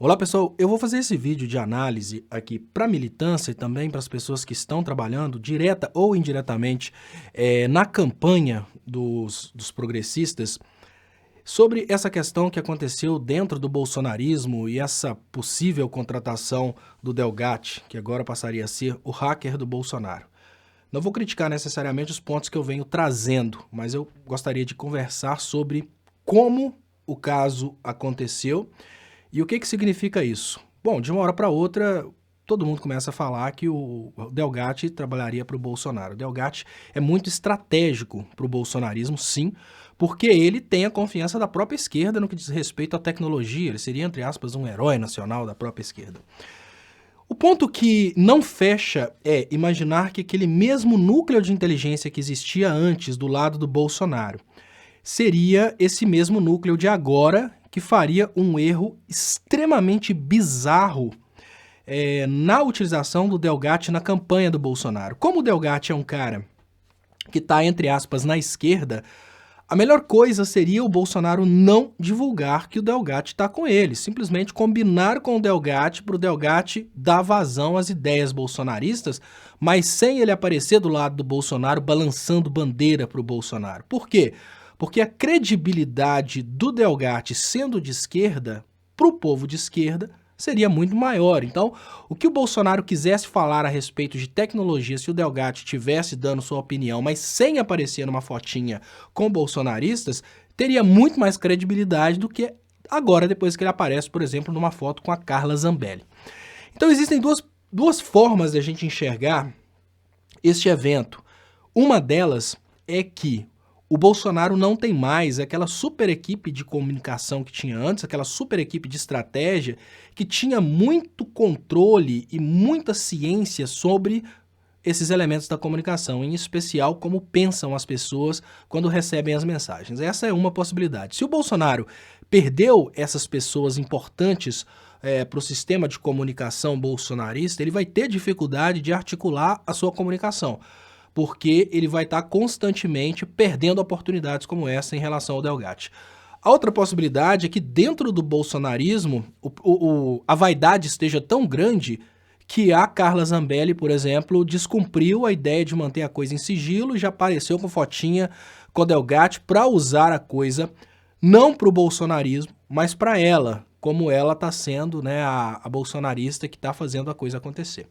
Olá pessoal, eu vou fazer esse vídeo de análise aqui para militância e também para as pessoas que estão trabalhando direta ou indiretamente na campanha dos progressistas sobre essa questão que aconteceu dentro do bolsonarismo e essa possível contratação do Delgatti, que agora passaria a ser o hacker do Bolsonaro. Não vou criticar necessariamente os pontos que eu venho trazendo, mas eu gostaria de conversar sobre como o caso aconteceu e o que significa isso? Bom, de uma hora para outra, todo mundo começa a falar que o Delgatti trabalharia para o Bolsonaro. O Delgatti é muito estratégico para o bolsonarismo, sim, porque ele tem a confiança da própria esquerda no que diz respeito à tecnologia. Ele seria, entre aspas, um herói nacional da própria esquerda. O ponto que não fecha é imaginar que aquele mesmo núcleo de inteligência que existia antes do lado do Bolsonaro seria esse mesmo núcleo de agora que faria um erro extremamente bizarro na utilização do Delgatti na campanha do Bolsonaro. Como o Delgatti é um cara que está, entre aspas, na esquerda, a melhor coisa seria o Bolsonaro não divulgar que o Delgatti está com ele, simplesmente combinar com o Delgatti para o Delgatti dar vazão às ideias bolsonaristas, mas sem ele aparecer do lado do Bolsonaro balançando bandeira para o Bolsonaro. Por quê? Porque a credibilidade do Delgatti sendo de esquerda, para o povo de esquerda, seria muito maior. Então, o que o Bolsonaro quisesse falar a respeito de tecnologia, se o Delgatti estivesse dando sua opinião, mas sem aparecer numa fotinha com bolsonaristas, teria muito mais credibilidade do que agora, depois que ele aparece, por exemplo, numa foto com a Carla Zambelli. Então, existem duas formas de a gente enxergar este evento. Uma delas é que o Bolsonaro não tem mais aquela super equipe de comunicação que tinha antes, aquela super equipe de estratégia que tinha muito controle e muita ciência sobre esses elementos da comunicação, em especial como pensam as pessoas quando recebem as mensagens. Essa é uma possibilidade. Se o Bolsonaro perdeu essas pessoas importantes para o sistema de comunicação bolsonarista, ele vai ter dificuldade de articular a sua comunicação, porque ele vai estar constantemente perdendo oportunidades como essa em relação ao Delgatti. A outra possibilidade é que dentro do bolsonarismo a vaidade esteja tão grande que a Carla Zambelli, por exemplo, descumpriu a ideia de manter a coisa em sigilo e já apareceu com fotinha com o Delgatti para usar a coisa não para o bolsonarismo, mas para ela, como ela está sendo, né, a bolsonarista que está fazendo a coisa acontecer.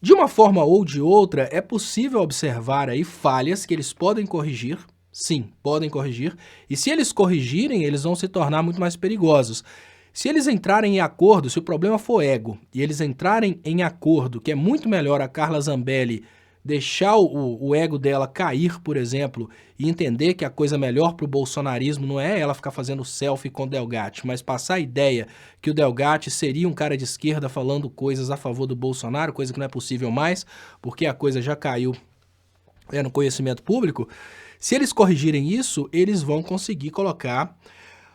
De uma forma ou de outra, é possível observar aí falhas que eles podem corrigir, sim, podem corrigir, e se eles corrigirem, eles vão se tornar muito mais perigosos. Se eles entrarem em acordo, se o problema for ego, e eles entrarem em acordo, que é muito melhor a Carla Zambelli deixar o ego dela cair, por exemplo, e entender que a coisa melhor para o bolsonarismo não é ela ficar fazendo selfie com o Delgatti, mas passar a ideia que o Delgatti seria um cara de esquerda falando coisas a favor do Bolsonaro, coisa que não é possível mais, porque a coisa já caiu no conhecimento público. Se eles corrigirem isso, eles vão conseguir colocar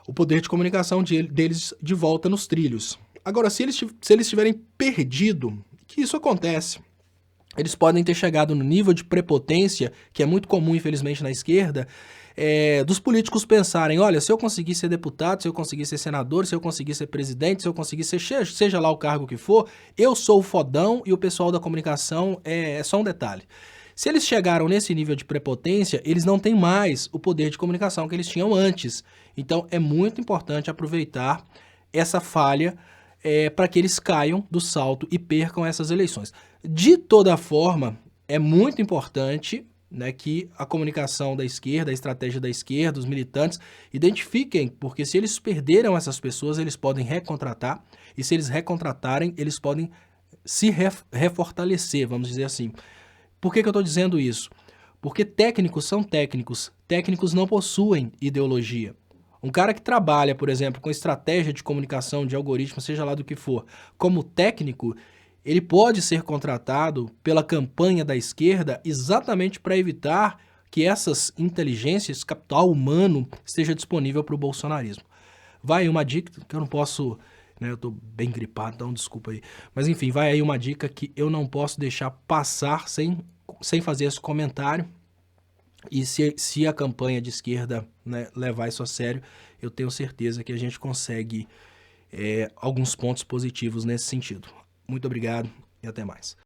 o poder de comunicação deles de volta nos trilhos. Agora, se eles tiverem perdido, que isso acontece, eles podem ter chegado no nível de prepotência, que é muito comum, infelizmente, na esquerda, dos políticos pensarem, olha, se eu conseguir ser deputado, se eu conseguir ser senador, se eu conseguir ser presidente, se eu conseguir ser, seja lá o cargo que for, eu sou o fodão e o pessoal da comunicação é só um detalhe. Se eles chegaram nesse nível de prepotência, eles não têm mais o poder de comunicação que eles tinham antes. Então, é muito importante aproveitar essa falha para que eles caiam do salto e percam essas eleições. De toda forma, é muito importante, né, que a comunicação da esquerda, a estratégia da esquerda, os militantes, identifiquem, porque se eles perderam essas pessoas, eles podem recontratar, e se eles recontratarem, eles podem se refortalecer, vamos dizer assim. Por que eu estou dizendo isso? Porque técnicos são técnicos, técnicos não possuem ideologia. Um cara que trabalha, por exemplo, com estratégia de comunicação, de algoritmo, seja lá do que for, como técnico, ele pode ser contratado pela campanha da esquerda exatamente para evitar que essas inteligências, capital humano, esteja disponível para o bolsonarismo. Vai aí uma dica que eu não posso, né, eu estou bem gripado, então desculpa aí. Mas enfim, vai aí uma dica que eu não posso deixar passar sem fazer esse comentário. E se a campanha de esquerda, né, levar isso a sério, eu tenho certeza que a gente consegue alguns pontos positivos nesse sentido. Muito obrigado e até mais.